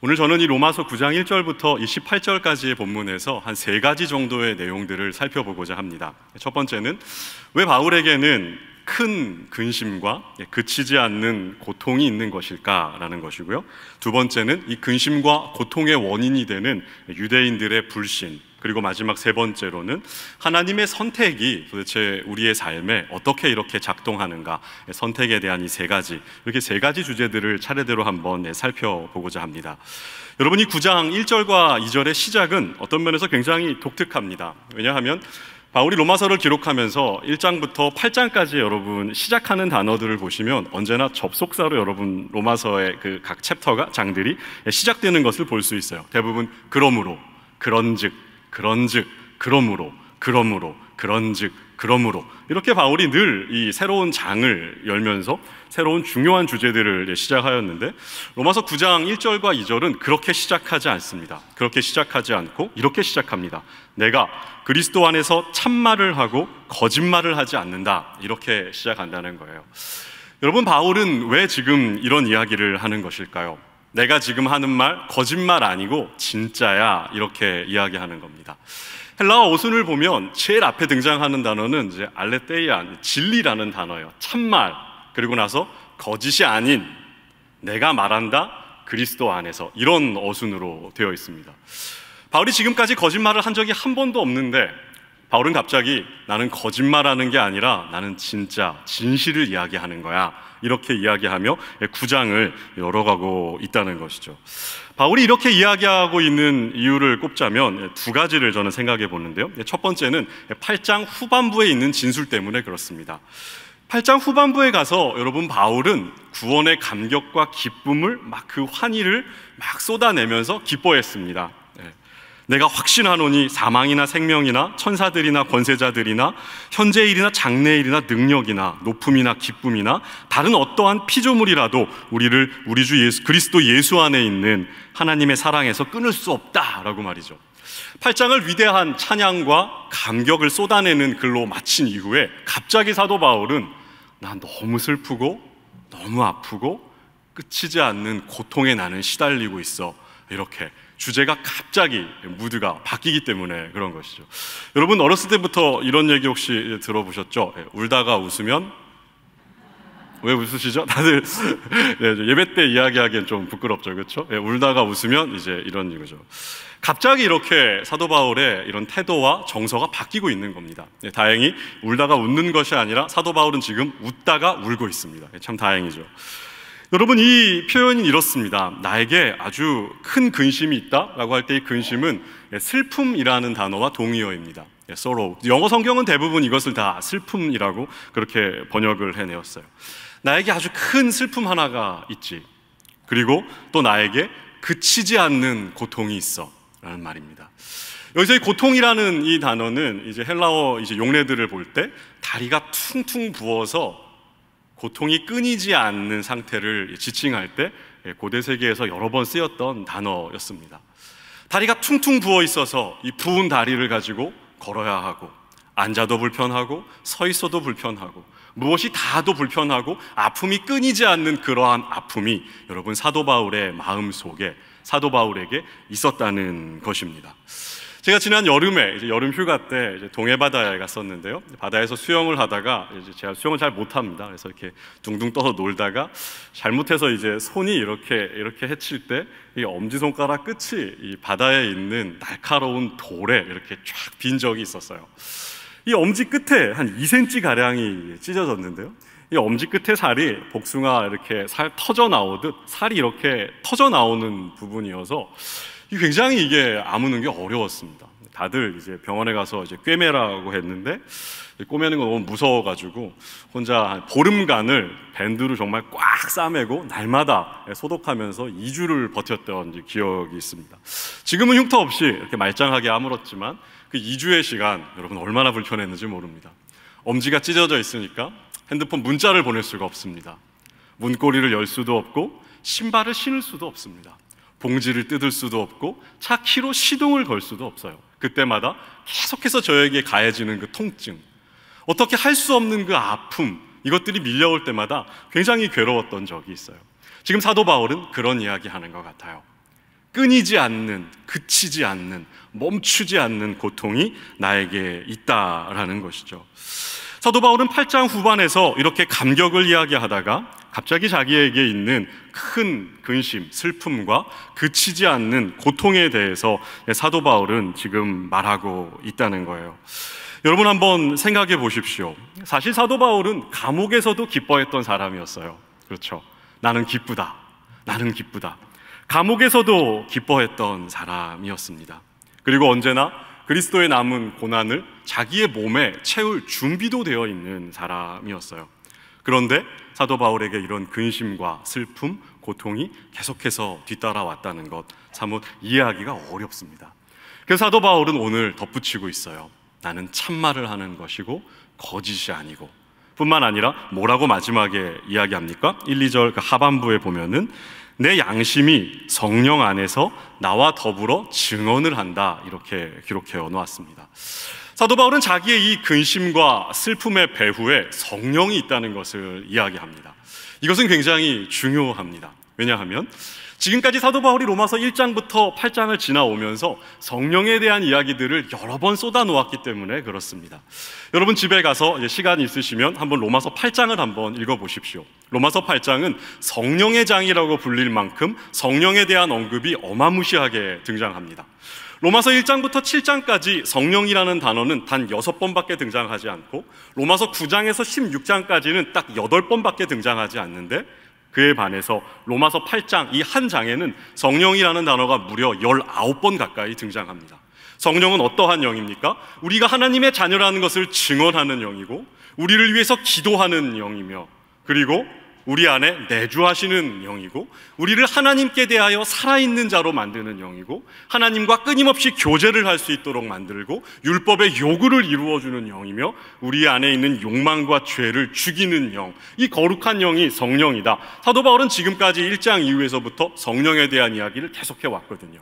오늘 저는 이 로마서 9장 1절부터 이 18절까지의 본문에서 한 세 가지 정도의 내용들을 살펴보고자 합니다. 첫 번째는 왜 바울에게는 큰 근심과 그치지 않는 고통이 있는 것일까라는 것이고요. 두 번째는 이 근심과 고통의 원인이 되는 유대인들의 불신, 그리고 마지막 세 번째로는 하나님의 선택이 도대체 우리의 삶에 어떻게 이렇게 작동하는가, 선택에 대한 이 세 가지, 이렇게 세 가지 주제들을 차례대로 한번 살펴보고자 합니다. 여러분, 이 9장 1절과 2절의 시작은 어떤 면에서 굉장히 독특합니다. 왜냐하면 바울이 로마서를 기록하면서 1장부터 8장까지 여러분 시작하는 단어들을 보시면 언제나 접속사로 여러분 로마서의 그 각 챕터가, 장들이 시작되는 것을 볼 수 있어요. 대부분 그러므로, 그런즉, 그런즉, 그러므로, 그러므로, 그런즉, 그러므로, 이렇게 바울이 늘 이 새로운 장을 열면서 새로운 중요한 주제들을 시작하였는데, 로마서 9장 1절과 2절은 그렇게 시작하지 않습니다. 그렇게 시작하지 않고 이렇게 시작합니다. 내가 그리스도 안에서 참말을 하고 거짓말을 하지 않는다, 이렇게 시작한다는 거예요. 여러분, 바울은 왜 지금 이런 이야기를 하는 것일까요? 내가 지금 하는 말 거짓말 아니고 진짜야, 이렇게 이야기하는 겁니다. 헬라어 어순을 보면 제일 앞에 등장하는 단어는 이제 알레테이아, 진리라는 단어예요. 참말, 그리고 나서 거짓이 아닌 내가 말한다, 그리스도 안에서, 이런 어순으로 되어 있습니다. 바울이 지금까지 거짓말을 한 적이 한 번도 없는데 바울은 갑자기 나는 거짓말하는 게 아니라 나는 진짜 진실을 이야기하는 거야, 이렇게 이야기하며 9장을 열어가고 있다는 것이죠. 바울이 이렇게 이야기하고 있는 이유를 꼽자면 두 가지를 저는 생각해 보는데요. 첫 번째는 8장 후반부에 있는 진술 때문에 그렇습니다. 8장 후반부에 가서 여러분, 바울은 구원의 감격과 기쁨을 그 환희를 막 쏟아내면서 기뻐했습니다. 내가 확신하노니 사망이나 생명이나 천사들이나 권세자들이나 현재일이나 장래일이나 능력이나 높음이나 기쁨이나 다른 어떠한 피조물이라도 우리를 우리 주 예수 그리스도 예수 안에 있는 하나님의 사랑에서 끊을 수 없다라고 말이죠. 8장을 위대한 찬양과 감격을 쏟아내는 글로 마친 이후에 갑자기 사도 바울은 난 너무 슬프고 너무 아프고 끝이지 않는 고통에 나는 시달리고 있어, 이렇게 주제가 갑자기 무드가 바뀌기 때문에 그런 것이죠. 여러분, 어렸을 때부터 이런 얘기 혹시 들어보셨죠? 울다가 웃으면, 왜 웃으시죠? 다들 예배 때 이야기하기엔 좀 부끄럽죠, 그렇죠? 울다가 웃으면 이제 이런 이거죠. 갑자기 이렇게 사도 바울의 이런 태도와 정서가 바뀌고 있는 겁니다. 다행히 울다가 웃는 것이 아니라 사도 바울은 지금 웃다가 울고 있습니다. 참 다행이죠. 여러분, 이 표현이 이렇습니다. 나에게 아주 큰 근심이 있다라고 할 때 이 근심은 슬픔이라는 단어와 동의어입니다. sorrow. 영어 성경은 대부분 이것을 다 슬픔이라고 그렇게 번역을 해내었어요. 나에게 아주 큰 슬픔 하나가 있지, 그리고 또 나에게 그치지 않는 고통이 있어 라는 말입니다. 여기서 이 고통이라는 이 단어는 이제 헬라어 이제 용례들을 볼 때 다리가 퉁퉁 부어서 고통이 끊이지 않는 상태를 지칭할 때 고대 세계에서 여러 번 쓰였던 단어였습니다. 다리가 퉁퉁 부어 있어서 이 부은 다리를 가지고 걸어야 하고, 앉아도 불편하고 서 있어도 불편하고 무엇이 다도 불편하고 아픔이 끊이지 않는 그러한 아픔이 여러분, 사도 바울의 마음 속에, 사도 바울에게 있었다는 것입니다. 제가 지난 여름에 이제 여름 휴가 때 이제 동해 바다에 갔었는데요. 바다에서 수영을 하다가 이제 제가 수영을 잘 못합니다. 그래서 이렇게 둥둥 떠서 놀다가 잘못해서 이제 손이 이렇게 해칠 때 이 엄지 손가락 끝이 이 바다에 있는 날카로운 돌에 이렇게 쫙 빈 적이 있었어요. 이 엄지 끝에 한 2cm 가량이 찢어졌는데요. 이 엄지 끝에 살이 복숭아 이렇게 살 터져 나오듯 살이 이렇게 터져 나오는 부분이어서 굉장히 이게 아무는 게 어려웠습니다. 다들 이제 병원에 가서 이제 꿰매라고 했는데 꿰매는 건 너무 무서워가지고 혼자 한 보름간을 밴드로 정말 꽉 싸매고 날마다 소독하면서 2주를 버텼던 기억이 있습니다. 지금은 흉터 없이 이렇게 말짱하게 아물었지만 그 2주의 시간 여러분 얼마나 불편했는지 모릅니다. 엄지가 찢어져 있으니까 핸드폰 문자를 보낼 수가 없습니다. 문고리를 열 수도 없고 신발을 신을 수도 없습니다. 봉지를 뜯을 수도 없고 차 키로 시동을 걸 수도 없어요. 그때마다 계속해서 저에게 가해지는 그 통증, 어떻게 할 수 없는 그 아픔, 이것들이 밀려올 때마다 굉장히 괴로웠던 적이 있어요. 지금 사도 바울은 그런 이야기 하는 것 같아요. 끊이지 않는, 그치지 않는, 멈추지 않는 고통이 나에게 있다라는 것이죠. 사도 바울은 8장 후반에서 이렇게 감격을 이야기하다가 갑자기 자기에게 있는 큰 근심, 슬픔과 그치지 않는 고통에 대해서 사도 바울은 지금 말하고 있다는 거예요. 여러분 한번 생각해 보십시오. 사실 사도 바울은 감옥에서도 기뻐했던 사람이었어요. 그렇죠? 나는 기쁘다. 나는 기쁘다. 감옥에서도 기뻐했던 사람이었습니다. 그리고 언제나 그리스도의 남은 고난을 자기의 몸에 채울 준비도 되어 있는 사람이었어요. 그런데 사도 바울에게 이런 근심과 슬픔, 고통이 계속해서 뒤따라왔다는 것, 사뭇 이해하기가 어렵습니다. 그래서 사도 바울은 오늘 덧붙이고 있어요. 나는 참말을 하는 것이고 거짓이 아니고, 뿐만 아니라 뭐라고 마지막에 이야기합니까? 1, 2절 그 하반부에 보면은 내 양심이 성령 안에서 나와 더불어 증언을 한다, 이렇게 기록해 놓았습니다. 사도 바울은 자기의 이 근심과 슬픔의 배후에 성령이 있다는 것을 이야기합니다. 이것은 굉장히 중요합니다. 왜냐하면 지금까지 사도 바울이 로마서 1장부터 8장을 지나오면서 성령에 대한 이야기들을 여러 번 쏟아놓았기 때문에 그렇습니다. 여러분 집에 가서 시간이 있으시면 한번 로마서 8장을 한번 읽어보십시오. 로마서 8장은 성령의 장이라고 불릴 만큼 성령에 대한 언급이 어마무시하게 등장합니다. 로마서 1장부터 7장까지 성령이라는 단어는 단 6번밖에 등장하지 않고 로마서 9장에서 16장까지는 딱 8번밖에 등장하지 않는데, 그에 반해서 로마서 8장 이 한 장에는 성령이라는 단어가 무려 19번 가까이 등장합니다. 성령은 어떠한 영입니까? 우리가 하나님의 자녀라는 것을 증언하는 영이고, 우리를 위해서 기도하는 영이며, 그리고 우리 안에 내주하시는 영이고, 우리를 하나님께 대하여 살아있는 자로 만드는 영이고, 하나님과 끊임없이 교제를 할 수 있도록 만들고 율법의 요구를 이루어주는 영이며, 우리 안에 있는 욕망과 죄를 죽이는 영, 이 거룩한 영이 성령이다. 사도 바울은 지금까지 1장 이후에서부터 성령에 대한 이야기를 계속해 왔거든요.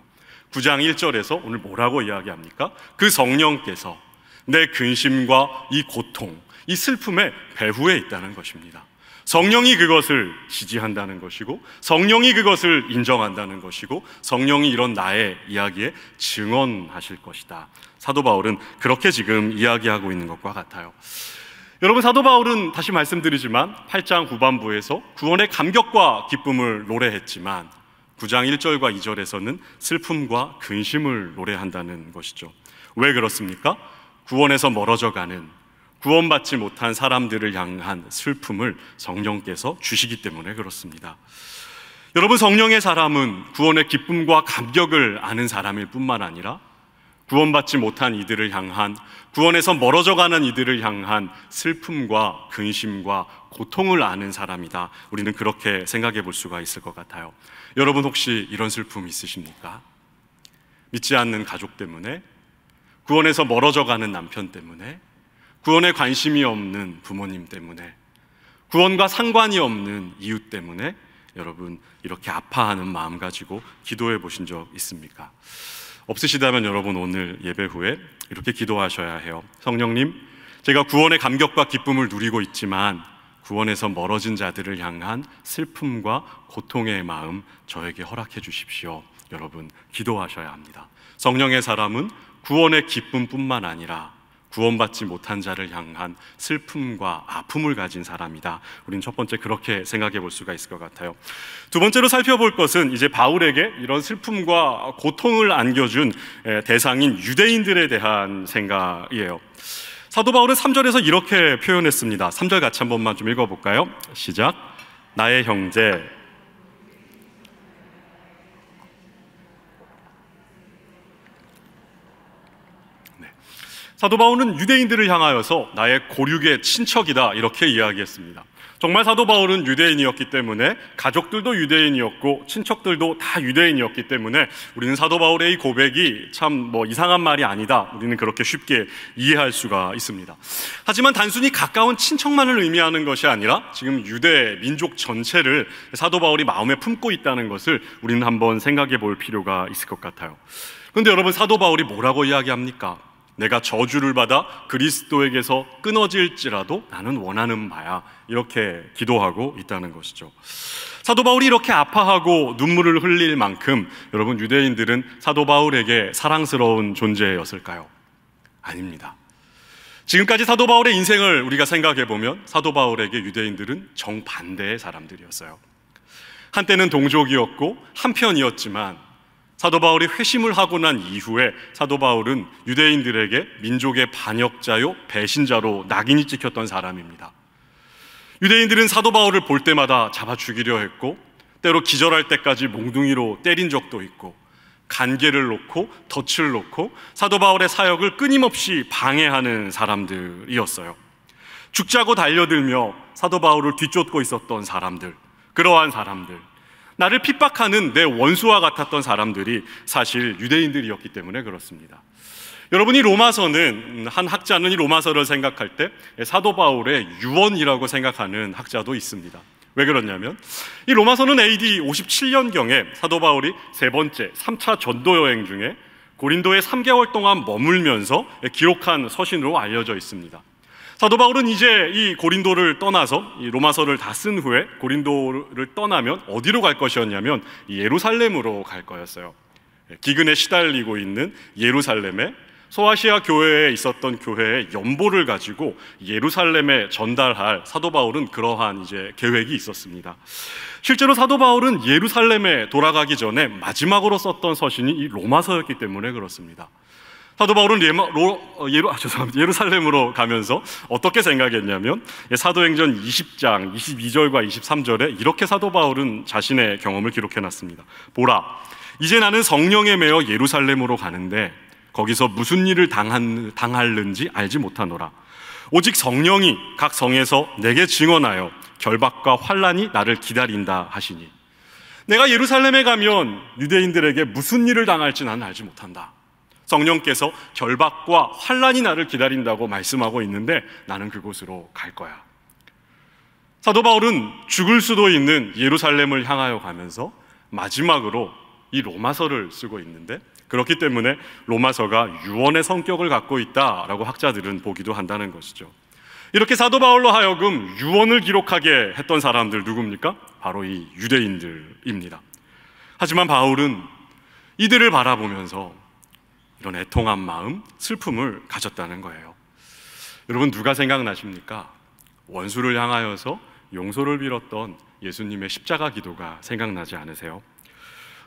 9장 1절에서 오늘 뭐라고 이야기합니까? 그 성령께서 내 근심과 이 고통, 이 슬픔의 배후에 있다는 것입니다. 성령이 그것을 지지한다는 것이고, 성령이 그것을 인정한다는 것이고, 성령이 이런 나의 이야기에 증언하실 것이다. 사도 바울은 그렇게 지금 이야기하고 있는 것과 같아요. 여러분, 사도 바울은 다시 말씀드리지만 8장 후반부에서 구원의 감격과 기쁨을 노래했지만 9장 1절과 2절에서는 슬픔과 근심을 노래한다는 것이죠. 왜 그렇습니까? 구원에서 멀어져가는, 구원받지 못한 사람들을 향한 슬픔을 성령께서 주시기 때문에 그렇습니다. 여러분, 성령의 사람은 구원의 기쁨과 감격을 아는 사람일 뿐만 아니라 구원받지 못한 이들을 향한, 구원에서 멀어져가는 이들을 향한 슬픔과 근심과 고통을 아는 사람이다. 우리는 그렇게 생각해 볼 수가 있을 것 같아요. 여러분 혹시 이런 슬픔 있으십니까? 믿지 않는 가족 때문에, 구원에서 멀어져가는 남편 때문에, 구원에 관심이 없는 부모님 때문에, 구원과 상관이 없는 이웃 때문에 여러분 이렇게 아파하는 마음 가지고 기도해 보신 적 있습니까? 없으시다면 여러분 오늘 예배 후에 이렇게 기도하셔야 해요. 성령님, 제가 구원의 감격과 기쁨을 누리고 있지만 구원에서 멀어진 자들을 향한 슬픔과 고통의 마음 저에게 허락해 주십시오. 여러분 기도하셔야 합니다. 성령의 사람은 구원의 기쁨뿐만 아니라 구원받지 못한 자를 향한 슬픔과 아픔을 가진 사람이다. 우리는 첫 번째 그렇게 생각해 볼 수가 있을 것 같아요. 두 번째로 살펴볼 것은 이제 바울에게 이런 슬픔과 고통을 안겨준 대상인 유대인들에 대한 생각이에요. 사도 바울은 3절에서 이렇게 표현했습니다. 3절 같이 한 번만 좀 읽어볼까요? 시작. 나의 형제, 사도 바울은 유대인들을 향하여서 나의 고륙의 친척이다 이렇게 이야기했습니다. 정말 사도 바울은 유대인이었기 때문에 가족들도 유대인이었고 친척들도 다 유대인이었기 때문에 우리는 사도 바울의 이 고백이 참 이상한 말이 아니다, 우리는 그렇게 쉽게 이해할 수가 있습니다. 하지만 단순히 가까운 친척만을 의미하는 것이 아니라 지금 유대 민족 전체를 사도 바울이 마음에 품고 있다는 것을 우리는 한번 생각해 볼 필요가 있을 것 같아요. 그런데 여러분, 사도 바울이 뭐라고 이야기합니까? 내가 저주를 받아 그리스도에게서 끊어질지라도 나는 원하는 바야, 이렇게 기도하고 있다는 것이죠. 사도 바울이 이렇게 아파하고 눈물을 흘릴 만큼 여러분, 유대인들은 사도 바울에게 사랑스러운 존재였을까요? 아닙니다. 지금까지 사도 바울의 인생을 우리가 생각해 보면 사도 바울에게 유대인들은 정반대의 사람들이었어요. 한때는 동족이었고 한편이었지만 사도 바울이 회심을 하고 난 이후에 사도 바울은 유대인들에게 민족의 반역자요 배신자로 낙인이 찍혔던 사람입니다. 유대인들은 사도 바울을 볼 때마다 잡아 죽이려 했고, 때로 기절할 때까지 몽둥이로 때린 적도 있고, 간계를 놓고 덫을 놓고 사도 바울의 사역을 끊임없이 방해하는 사람들이었어요. 죽자고 달려들며 사도 바울을 뒤쫓고 있었던 사람들, 그러한 사람들, 나를 핍박하는 내 원수와 같았던 사람들이 사실 유대인들이었기 때문에 그렇습니다. 여러분이 로마서는, 한 학자는 이 로마서를 생각할 때 사도 바울의 유언이라고 생각하는 학자도 있습니다. 왜 그러냐면 이 로마서는 AD 57년경에 사도 바울이 세 번째 3차 전도 여행 중에 고린도에 3개월 동안 머물면서 기록한 서신으로 알려져 있습니다. 사도 바울은 이제 이 고린도를 떠나서 이 로마서를 다 쓴 후에 고린도를 떠나면 어디로 갈 것이었냐면 예루살렘으로 갈 거였어요. 기근에 시달리고 있는 예루살렘에 소아시아 교회에 있었던 교회의 연보를 가지고 예루살렘에 전달할 사도 바울은 그러한 이제 계획이 있었습니다. 실제로 사도 바울은 예루살렘에 돌아가기 전에 마지막으로 썼던 서신이 이 로마서였기 때문에 그렇습니다. 사도 바울은 예루살렘으로 가면서 어떻게 생각했냐면 사도행전 20장 22절과 23절에 이렇게 사도 바울은 자신의 경험을 기록해놨습니다. 보라, 이제 나는 성령에 매여 예루살렘으로 가는데 거기서 무슨 일을 당할는지 알지 못하노라. 오직 성령이 각 성에서 내게 증언하여 결박과 환난이 나를 기다린다 하시니, 내가 예루살렘에 가면 유대인들에게 무슨 일을 당할지 나는 알지 못한다. 성령께서 결박과 환난이 나를 기다린다고 말씀하고 있는데 나는 그곳으로 갈 거야. 사도 바울은 죽을 수도 있는 예루살렘을 향하여 가면서 마지막으로 이 로마서를 쓰고 있는데, 그렇기 때문에 로마서가 유언의 성격을 갖고 있다라고 학자들은 보기도 한다는 것이죠. 이렇게 사도 바울로 하여금 유언을 기록하게 했던 사람들 누굽니까? 바로 이 유대인들입니다. 하지만 바울은 이들을 바라보면서 이런 애통한 마음, 슬픔을 가졌다는 거예요. 여러분, 누가 생각나십니까? 원수를 향하여서 용서를 빌었던 예수님의 십자가 기도가 생각나지 않으세요?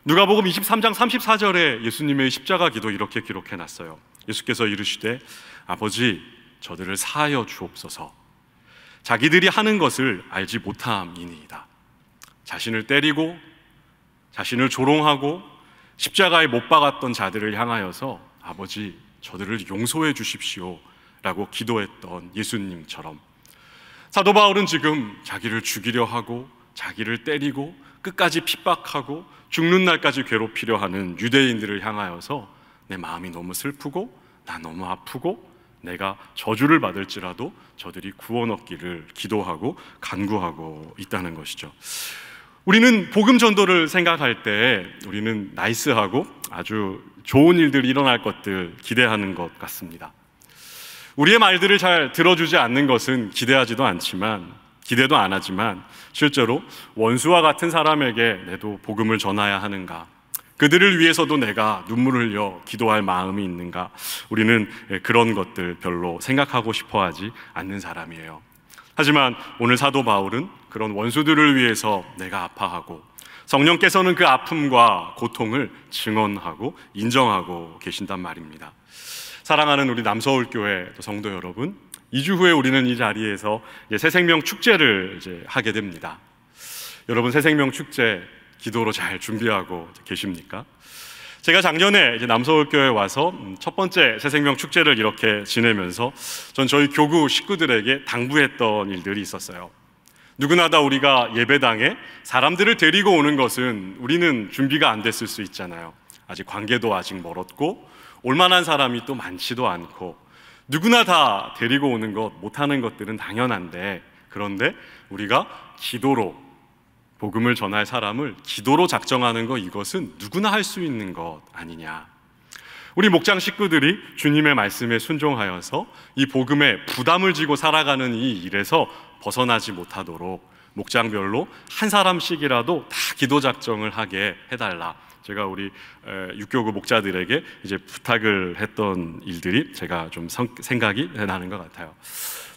누가복음 23장 34절에 예수님의 십자가 기도 이렇게 기록해놨어요. 예수께서 이르시되 아버지, 저들을 사하여 주옵소서. 자기들이 하는 것을 알지 못함이니이다. 자신을 때리고 자신을 조롱하고 십자가에 못 박았던 자들을 향하여서 아버지, 저들을 용서해 주십시오 라고 기도했던 예수님처럼 사도 바울은 지금 자기를 죽이려 하고 자기를 때리고 끝까지 핍박하고 죽는 날까지 괴롭히려 하는 유대인들을 향하여서 내 마음이 너무 슬프고 나 너무 아프고 내가 저주를 받을지라도 저들이 구원 얻기를 기도하고 간구하고 있다는 것이죠. 우리는 복음 전도를 생각할 때 우리는 나이스하고 아주 좋은 일들이 일어날 것들 기대하는 것 같습니다. 우리의 말들을 잘 들어주지 않는 것은 기대도 안 하지만 실제로 원수와 같은 사람에게 내도 복음을 전해야 하는가, 그들을 위해서도 내가 눈물을 흘려 기도할 마음이 있는가, 우리는 그런 것들 별로 생각하고 싶어 하지 않는 사람이에요. 하지만 오늘 사도 바울은 그런 원수들을 위해서 내가 아파하고 성령께서는 그 아픔과 고통을 증언하고 인정하고 계신단 말입니다. 사랑하는 우리 남서울교회 성도 여러분, 2주 후에 우리는 이 자리에서 새생명 축제를 하게 됩니다. 여러분, 새생명 축제 기도로 잘 준비하고 계십니까? 제가 작년에 남서울교회에 와서 첫 번째 새생명 축제를 이렇게 지내면서 전 저희 교구 식구들에게 당부했던 일들이 있었어요. 누구나 다 우리가 예배당에 사람들을 데리고 오는 것은 우리는 준비가 안 됐을 수 있잖아요. 아직 관계도 아직 멀었고 올만한 사람이 또 많지도 않고 누구나 다 데리고 오는 것, 못하는 것들은 당연한데, 그런데 우리가 기도로 복음을 전할 사람을 기도로 작정하는 것, 이것은 누구나 할 수 있는 것 아니냐. 우리 목장 식구들이 주님의 말씀에 순종하여서 이 복음에 부담을 지고 살아가는 이 일에서 벗어나지 못하도록 목장별로 한 사람씩이라도 다 기도 작정을 하게 해달라. 제가 우리 육교구 목자들에게 이제 부탁을 했던 일들이 제가 좀 생각이 나는 것 같아요.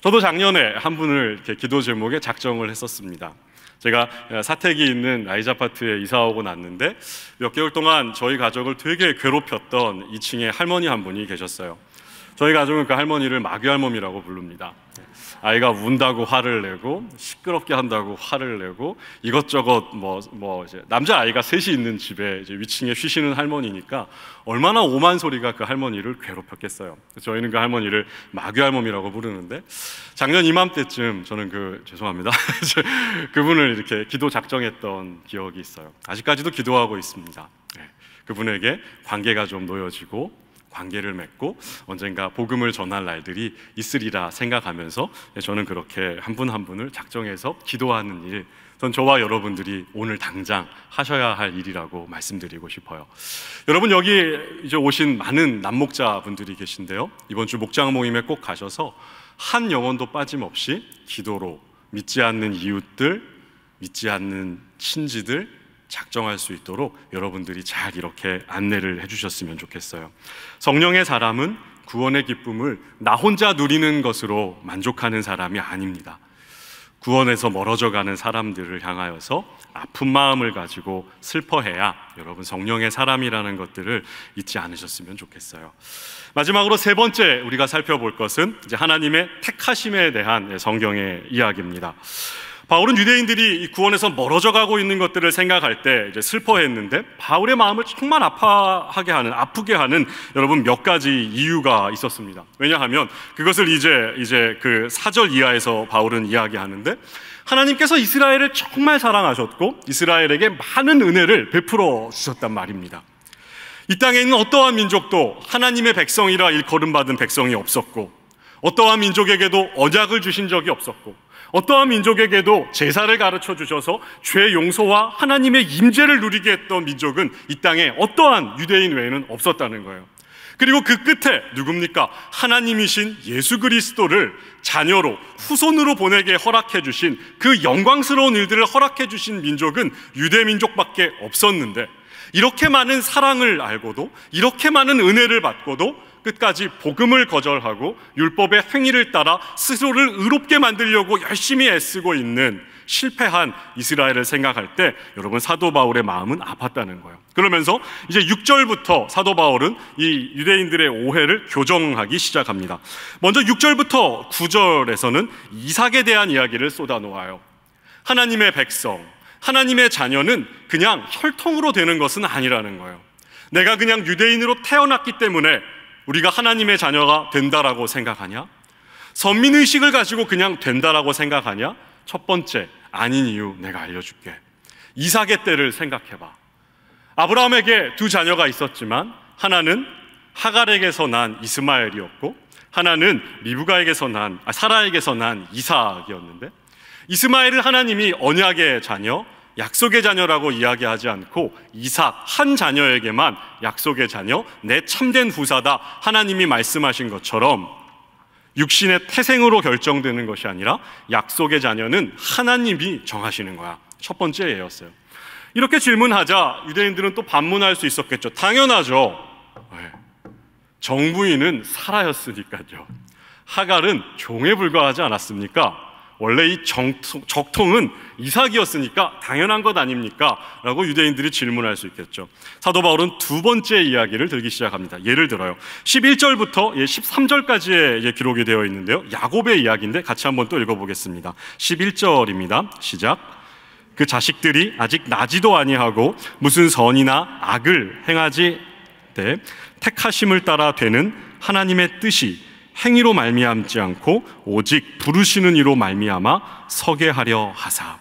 저도 작년에 한 분을 이렇게 기도 제목에 작정을 했었습니다. 제가 사택이 있는 라이즈 아파트에 이사 오고 났는데 몇 개월 동안 저희 가족을 되게 괴롭혔던 2층에 할머니 한 분이 계셨어요. 저희 가족은 그 할머니를 마귀할멈이라고 부릅니다. 아이가 운다고 화를 내고 시끄럽게 한다고 화를 내고 이것저것 이제 남자 아이가 셋이 있는 집에 이제 위층에 쉬시는 할머니니까 얼마나 오만 소리가 그 할머니를 괴롭혔겠어요. 저희는 그 할머니를 마귀할멈이라고 부르는데 작년 이맘때쯤 저는 죄송합니다. 그분을 이렇게 기도 작정했던 기억이 있어요. 아직까지도 기도하고 있습니다. 그분에게 관계가 좀 놓여지고 관계를 맺고 언젠가 복음을 전할 날들이 있으리라 생각하면서 저는 그렇게 한 분 한 분을 작정해서 기도하는 일, 전 저와 여러분들이 오늘 당장 하셔야 할 일이라고 말씀드리고 싶어요. 여러분, 여기 이제 오신 많은 남목자분들이 계신데요, 이번 주 목장 모임에 꼭 가셔서 한 영혼도 빠짐없이 기도로 믿지 않는 이웃들, 믿지 않는 친지들 작정할 수 있도록 여러분들이 잘 이렇게 안내를 해주셨으면 좋겠어요. 성령의 사람은 구원의 기쁨을 나 혼자 누리는 것으로 만족하는 사람이 아닙니다. 구원에서 멀어져가는 사람들을 향하여서 아픈 마음을 가지고 슬퍼해야 여러분 성령의 사람이라는 것들을 잊지 않으셨으면 좋겠어요. 마지막으로 세 번째 우리가 살펴볼 것은 이제 하나님의 택하심에 대한 성경의 이야기입니다. 바울은 유대인들이 이 구원에서 멀어져 가고 있는 것들을 생각할 때 이제 슬퍼했는데 바울의 마음을 정말 아프게 하는 여러분 몇 가지 이유가 있었습니다. 왜냐하면 그것을 이제 그 4절 이하에서 바울은 이야기하는데 하나님께서 이스라엘을 정말 사랑하셨고 이스라엘에게 많은 은혜를 베풀어 주셨단 말입니다. 이 땅에 있는 어떠한 민족도 하나님의 백성이라 일컬음받은 백성이 없었고 어떠한 민족에게도 언약을 주신 적이 없었고 어떠한 민족에게도 제사를 가르쳐 주셔서 죄 용서와 하나님의 임재를 누리게 했던 민족은 이 땅에 어떠한 유대인 외에는 없었다는 거예요. 그리고 그 끝에 누굽니까? 하나님이신 예수 그리스도를 자녀로 후손으로 보내게 허락해 주신 그 영광스러운 일들을 허락해 주신 민족은 유대 민족밖에 없었는데 이렇게 많은 사랑을 알고도 이렇게 많은 은혜를 받고도 끝까지 복음을 거절하고 율법의 행위를 따라 스스로를 의롭게 만들려고 열심히 애쓰고 있는 실패한 이스라엘을 생각할 때 여러분 사도 바울의 마음은 아팠다는 거예요. 그러면서 이제 6절부터 사도 바울은 이 유대인들의 오해를 교정하기 시작합니다. 먼저 6절부터 9절에서는 이삭에 대한 이야기를 쏟아놓아요. 하나님의 백성, 하나님의 자녀는 그냥 혈통으로 되는 것은 아니라는 거예요. 내가 그냥 유대인으로 태어났기 때문에 우리가 하나님의 자녀가 된다라고 생각하냐? 선민의식을 가지고 그냥 된다라고 생각하냐? 첫 번째, 아닌 이유 내가 알려줄게. 이삭의 때를 생각해봐. 아브라함에게 두 자녀가 있었지만 하나는 하갈에게서 난 이스마엘이었고 하나는 사라에게서 난 이삭이었는데 이스마엘을 하나님이 언약의 자녀, 약속의 자녀라고 이야기하지 않고 이삭 한 자녀에게만 약속의 자녀, 내 참된 후사다 하나님이 말씀하신 것처럼 육신의 태생으로 결정되는 것이 아니라 약속의 자녀는 하나님이 정하시는 거야. 첫 번째 예였어요. 이렇게 질문하자 유대인들은 또 반문할 수 있었겠죠. 당연하죠. 정부인은 사라였으니까요. 하갈은 종에 불과하지 않았습니까? 원래 이 적통은 이삭이었으니까 당연한 것 아닙니까? 라고 유대인들이 질문할 수 있겠죠. 사도 바울은 두 번째 이야기를 들기 시작합니다. 예를 들어요. 11절부터 13절까지의 기록이 되어 있는데요. 야곱의 이야기인데 같이 한번 또 읽어보겠습니다. 11절입니다. 시작. 그 자식들이 아직 나지도 아니하고 무슨 선이나 악을 행하지 때 택하심을 따라 되는 하나님의 뜻이 행위로 말미암지 않고 오직 부르시는 이로 말미암아 서게 하려 하사.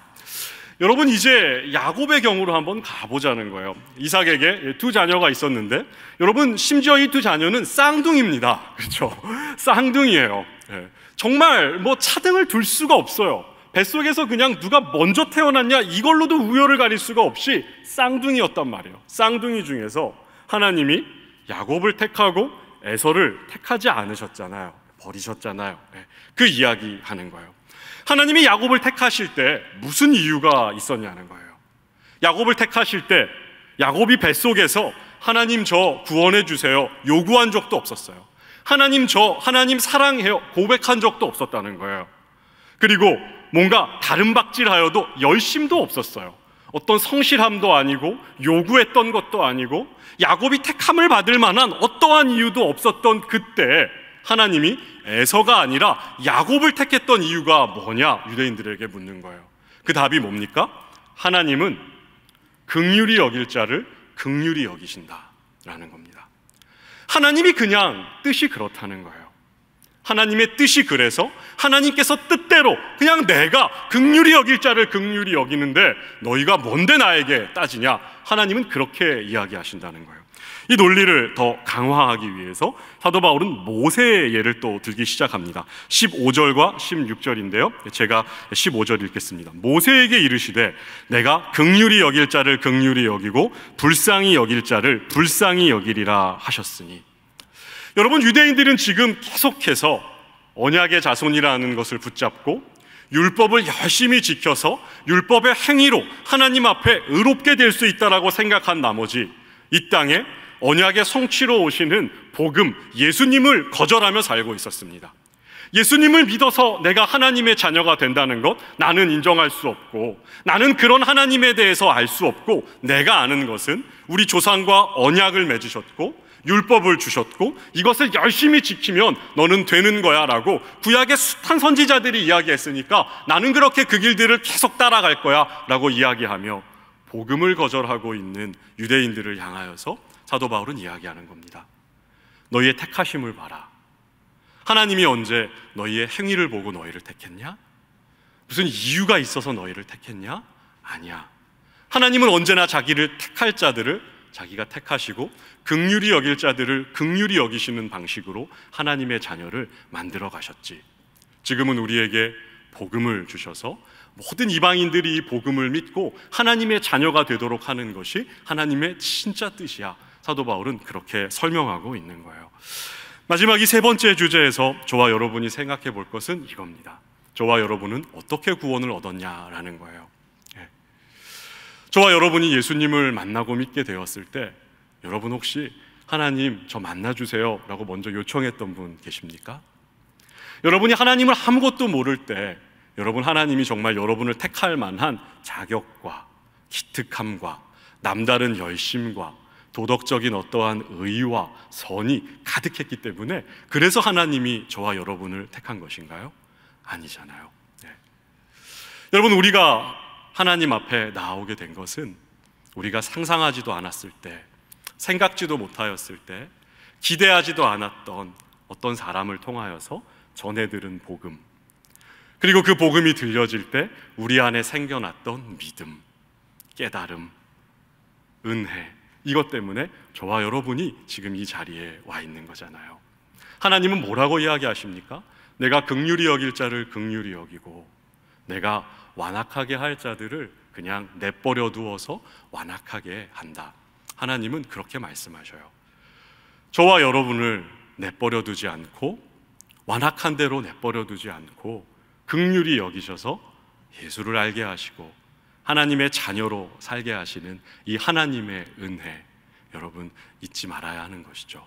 여러분 이제 야곱의 경우로 한번 가보자는 거예요. 이삭에게 두 자녀가 있었는데 여러분 심지어 이 두 자녀는 쌍둥이입니다. 그렇죠? 쌍둥이에요. 정말 차등을 둘 수가 없어요. 뱃속에서 그냥 누가 먼저 태어났냐 이걸로도 우열을 가릴 수가 없이 쌍둥이였단 말이에요. 쌍둥이 중에서 하나님이 야곱을 택하고 에서를 택하지 않으셨잖아요. 버리셨잖아요. 그 이야기 하는 거예요. 하나님이 야곱을 택하실 때 무슨 이유가 있었냐는 거예요. 야곱을 택하실 때 야곱이 뱃속에서 하나님 저 구원해 주세요 요구한 적도 없었어요. 하나님 사랑해요 고백한 적도 없었다는 거예요. 그리고 뭔가 다른 박질하여도 열심도 없었어요. 어떤 성실함도 아니고 요구했던 것도 아니고 야곱이 택함을 받을 만한 어떠한 이유도 없었던 그때 하나님이 에서가 아니라 야곱을 택했던 이유가 뭐냐 유대인들에게 묻는 거예요. 그 답이 뭡니까? 하나님은 긍휼히 여길 자를 긍휼히 여기신다라는 겁니다. 하나님이 그냥 뜻이 그렇다는 거예요. 하나님의 뜻이 그래서 하나님께서 뜻대로 그냥 내가 긍휼히 여길 자를 긍휼히 여기는데 너희가 뭔데 나에게 따지냐? 하나님은 그렇게 이야기하신다는 거예요. 이 논리를 더 강화하기 위해서 사도 바울은 모세의 예를 또 들기 시작합니다. 15절과 16절인데요 제가 15절 읽겠습니다. 모세에게 이르시되 내가 긍휼히 여길 자를 긍휼히 여기고 불쌍히 여길 자를 불쌍히 여기리라 하셨으니. 여러분, 유대인들은 지금 계속해서 언약의 자손이라는 것을 붙잡고 율법을 열심히 지켜서 율법의 행위로 하나님 앞에 의롭게 될 수 있다라고 생각한 나머지 이 땅에 언약의 성취로 오시는 복음 예수님을 거절하며 살고 있었습니다. 예수님을 믿어서 내가 하나님의 자녀가 된다는 것 나는 인정할 수 없고, 나는 그런 하나님에 대해서 알 수 없고, 내가 아는 것은 우리 조상과 언약을 맺으셨고 율법을 주셨고 이것을 열심히 지키면 너는 되는 거야 라고 구약의 숱한 선지자들이 이야기했으니까 나는 그렇게 그 길들을 계속 따라갈 거야 라고 이야기하며 복음을 거절하고 있는 유대인들을 향하여서 사도 바울은 이야기하는 겁니다. 너희의 택하심을 봐라. 하나님이 언제 너희의 행위를 보고 너희를 택했냐? 무슨 이유가 있어서 너희를 택했냐? 아니야. 하나님은 언제나 자기를 택할 자들을 자기가 택하시고 긍휼히 여길 자들을 긍휼히 여기시는 방식으로 하나님의 자녀를 만들어 가셨지. 지금은 우리에게 복음을 주셔서 모든 이방인들이 이 복음을 믿고 하나님의 자녀가 되도록 하는 것이 하나님의 진짜 뜻이야. 사도 바울은 그렇게 설명하고 있는 거예요. 마지막 이 세 번째 주제에서 저와 여러분이 생각해 볼 것은 이겁니다. 저와 여러분은 어떻게 구원을 얻었냐라는 거예요. 저와 여러분이 예수님을 만나고 믿게 되었을 때 여러분 혹시 하나님 저 만나주세요 라고 먼저 요청했던 분 계십니까? 여러분이 하나님을 아무것도 모를 때 여러분 하나님이 정말 여러분을 택할 만한 자격과 기특함과 남다른 열심과 도덕적인 어떠한 의와 선이 가득했기 때문에 그래서 하나님이 저와 여러분을 택한 것인가요? 아니잖아요. 여러분, 우리가 하나님 앞에 나오게 된 것은 우리가 상상하지도 않았을 때, 생각지도 못하였을 때, 기대하지도 않았던 어떤 사람을 통하여서 전해들은 복음, 그리고 그 복음이 들려질 때 우리 안에 생겨났던 믿음, 깨달음, 은혜, 이것 때문에 저와 여러분이 지금 이 자리에 와 있는 거잖아요. 하나님은 뭐라고 이야기하십니까? 내가 긍휼히 여길 자를 긍휼히 여기고 내가 완악하게 할 자들을 그냥 내버려 두어서 완악하게 한다. 하나님은 그렇게 말씀하셔요. 저와 여러분을 내버려 두지 않고 완악한 대로 내버려 두지 않고 긍휼히 여기셔서 예수를 알게 하시고 하나님의 자녀로 살게 하시는 이 하나님의 은혜, 여러분 잊지 말아야 하는 것이죠.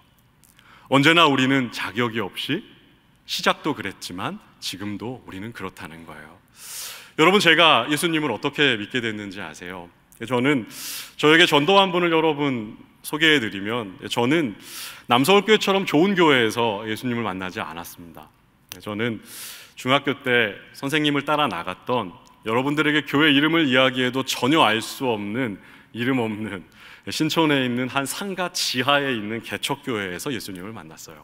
언제나 우리는 자격이 없이, 시작도 그랬지만 지금도 우리는 그렇다는 거예요. 여러분, 제가 예수님을 어떻게 믿게 됐는지 아세요? 저는 저에게 전도한 분을 여러분 소개해드리면, 저는 남서울교회처럼 좋은 교회에서 예수님을 만나지 않았습니다. 저는 중학교 때 선생님을 따라 나갔던, 여러분들에게 교회 이름을 이야기해도 전혀 알 수 없는, 이름 없는 신촌에 있는 한 상가 지하에 있는 개척교회에서 예수님을 만났어요.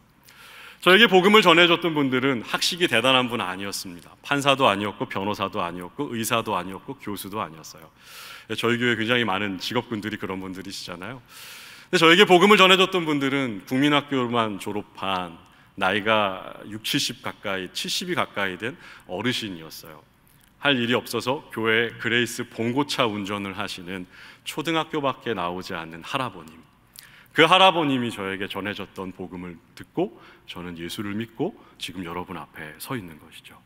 저에게 복음을 전해줬던 분들은 학식이 대단한 분 아니었습니다. 판사도 아니었고 변호사도 아니었고 의사도 아니었고 교수도 아니었어요. 저희 교회에 굉장히 많은 직업군들이 그런 분들이시잖아요. 근데 저에게 복음을 전해줬던 분들은 국민학교만 졸업한 나이가 60, 70 가까이, 70이 가까이 된 어르신이었어요. 할 일이 없어서 교회 그레이스 봉고차 운전을 하시는 초등학교밖에 나오지 않는 할아버님, 그 할아버님이 저에게 전해줬던 복음을 듣고 저는 예수를 믿고 지금 여러분 앞에 서 있는 것이죠.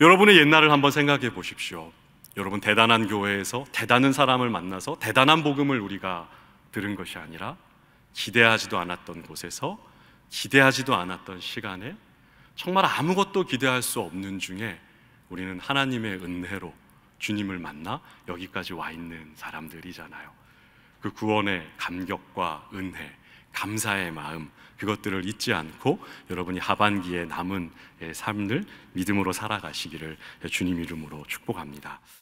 여러분의 옛날을 한번 생각해 보십시오. 여러분 대단한 교회에서 대단한 사람을 만나서 대단한 복음을 우리가 들은 것이 아니라 기대하지도 않았던 곳에서 기대하지도 않았던 시간에 정말 아무것도 기대할 수 없는 중에 우리는 하나님의 은혜로 주님을 만나 여기까지 와 있는 사람들이잖아요. 그 구원의 감격과 은혜, 감사의 마음, 그것들을 잊지 않고 여러분이 하반기에 남은 삶을 믿음으로 살아가시기를 주님 이름으로 축복합니다.